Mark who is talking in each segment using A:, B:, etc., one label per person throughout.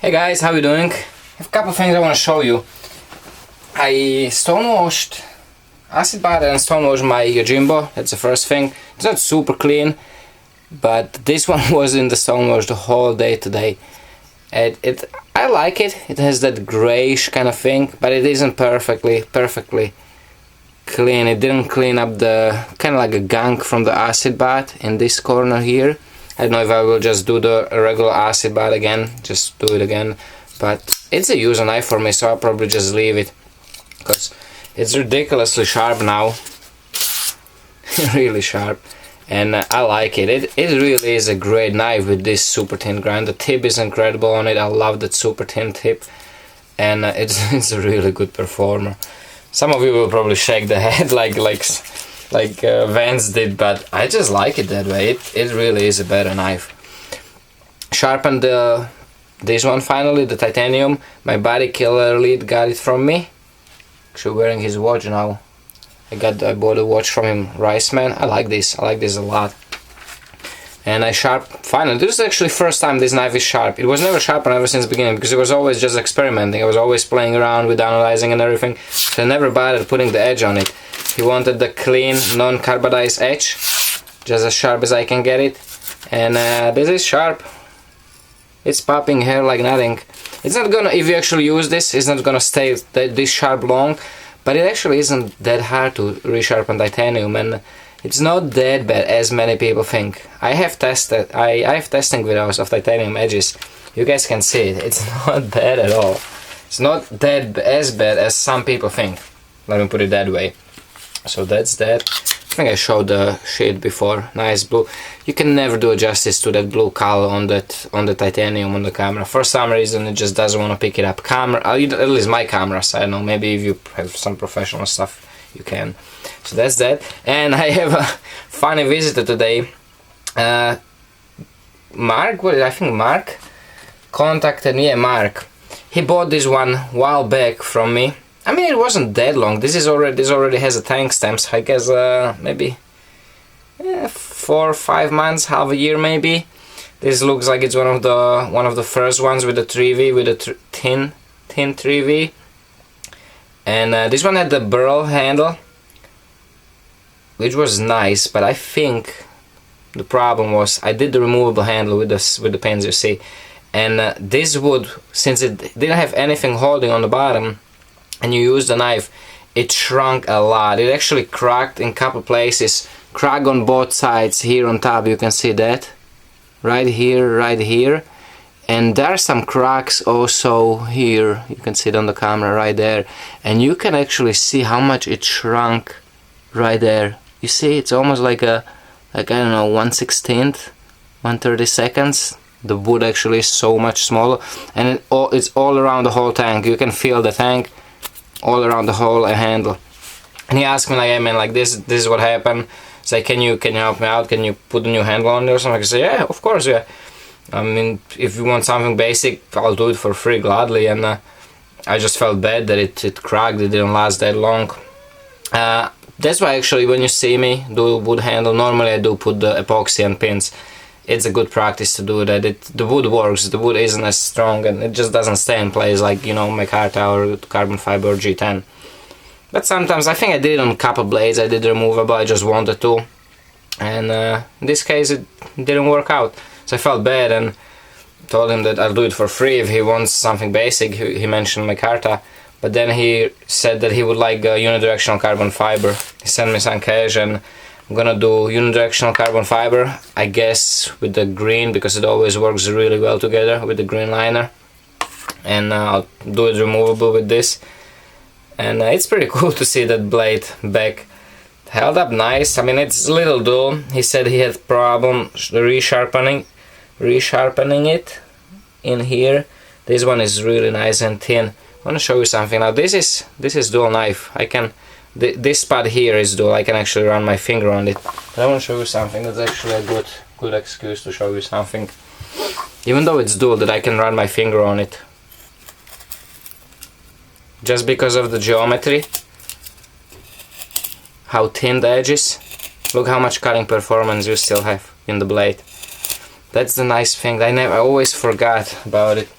A: Hey guys, how you doing? I have a couple things I want to show you. I stonewashed, acid bath and stonewashed my Yojimbo. That's the first thing. It's not super clean, but this one was in the stonewash the whole day today. I like it. It has that grayish kind of thing, but it isn't perfectly clean. It didn't clean up the kind of like a gunk from the acid bath in this corner here. I don't know if I will just do the regular acid bath again, just do it again, but it's a user knife for me, so I'll probably just leave it because it's ridiculously sharp now. Really sharp, and I like it. It really is a great knife with this super thin grind. The tip is incredible on it. I love that super thin tip, and it's a really good performer. Some of you will probably shake the head like Vance did, but I just like it that way. It really is a better knife. Sharpened this one finally, the titanium. My body killer lead got it from me. Actually wearing his watch now. I bought a watch from him, Riceman. I like this a lot. And I finally, this is actually first time this knife is sharp. It was never sharpened ever since the beginning because it was always just experimenting. I was always playing around with analyzing and everything, so I never bothered putting the edge on it. He wanted the clean, non-carbonized edge, just as sharp as I can get it. And this is sharp. It's popping hair like nothing. It's not gonna, if you actually use this, it's not gonna stay this sharp long, but it actually isn't that hard to resharpen titanium, and it's not that bad as many people think. I have tested, I have testing videos of titanium edges. You guys can see it. It's not bad at all. It's not that as bad as some people think. Let me put it that way. So that's that. I think I showed the shade before. Nice blue. You can never do justice to that blue color on the titanium on the camera. For some reason it just doesn't want to pick it up. Camera, at least my cameras. I don't know. Maybe if you have some professional stuff, you can. So that's that. And I have a funny visitor today. Mark. What did I think? Mark contacted me. Yeah, Mark. He bought this one a while back from me. I mean, it wasn't that long. This already has a timestamp. I guess maybe 4 or 5 months, half a year maybe. This looks like it's one of the first ones with the 3V, with the thin 3V. And this one had the burl handle, which was nice. But I think the problem was I did the removable handle with the pins, you see. And this wood, since it didn't have anything holding on the bottom, and you use the knife, it shrunk a lot. It actually cracked in a couple places. Crack on both sides. Here on top you can see that. Right here. And there are some cracks also here. You can see it on the camera right there. And you can actually see how much it shrunk right there. You see, it's almost like I don't know, 1/16, 1/32. The wood actually is so much smaller. And it's all around the whole tank. You can feel the tank all around the whole handle. And he asked me like, hey man, like this is what happened. Say, can you help me out? Can you put a new handle on there or something? I say, yeah, of course, yeah. I mean, if you want something basic, I'll do it for free gladly. And I just felt bad that it cracked. It didn't last that long. That's why actually when you see me do a wood handle, normally I do put the epoxy and pins. It's a good practice to do that. The wood works, the wood isn't as strong and it just doesn't stay in place like, you know, micarta or carbon fiber or G10. But sometimes, I think I did it on a couple blades, I did removable, I just wanted to. And in this case it didn't work out. So I felt bad and told him that I'll do it for free if he wants something basic. He mentioned micarta. But then he said that he would like a unidirectional carbon fiber. He sent me some cash and I'm gonna do unidirectional carbon fiber, I guess with the green, because it always works really well together with the green liner. And I'll do it removable with this. And it's pretty cool to see that blade back. Held up nice. I mean, it's a little dull. He said he had problem resharpening it in here. This one is really nice and thin. I want to show you something now. This is dual knife. I can. This spot here is dual. I can actually run my finger on it. But I want to show you something. That's actually a good excuse to show you something. Even though it's dual, that I can run my finger on it. Just because of the geometry. How thin the edge is. Look how much cutting performance you still have in the blade. That's the nice thing. I always forgot about it.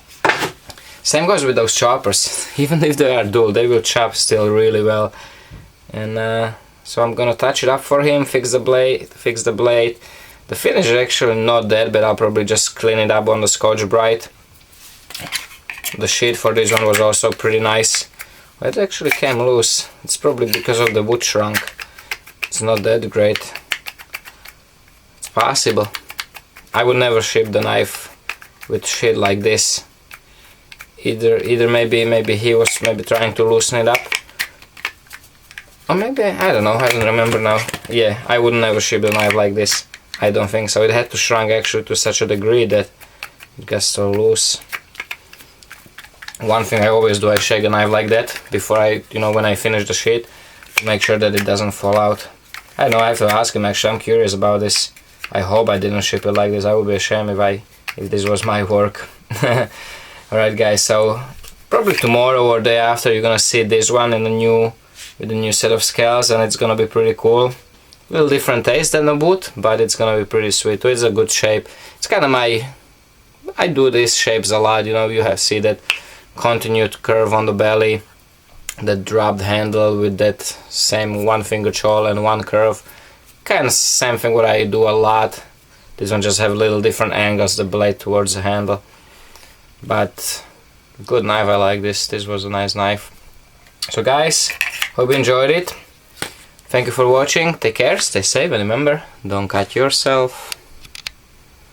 A: Same goes with those choppers. Even if they are dull, they will chop still really well. And so I'm gonna touch it up for him, fix the blade. The finish is actually not that bad. I'll probably just clean it up on the Scotch-Brite. The sheet for this one was also pretty nice. It actually came loose. It's probably because of the wood shrunk. It's not that great. It's possible. I would never ship the knife with shit like this. Either maybe he was trying to loosen it up. Or maybe, I don't know, I don't remember now. Yeah, I would never ship the knife like this. I don't think so. It had to shrunk actually to such a degree that it got so loose. One thing I always do, I shake a knife like that before I, when I finish the sheet, to make sure that it doesn't fall out. I know, I have to ask him actually, I'm curious about this. I hope I didn't ship it like this. I would be ashamed if this was my work. Alright guys, so probably tomorrow or day after you're gonna see this one in with a new set of scales, and it's gonna be pretty cool. A little different taste than the wood, but it's gonna be pretty sweet. It's a good shape. It's kind of I do these shapes a lot, you have see that continued curve on the belly, that dropped handle with that same one finger choil and one curve. Kind of same thing what I do a lot. This one just have little different angles, the blade towards the handle. But good knife, I like this. This was a nice knife. So guys, hope you enjoyed it. Thank you for watching. Take care, stay safe, and remember, don't cut yourself.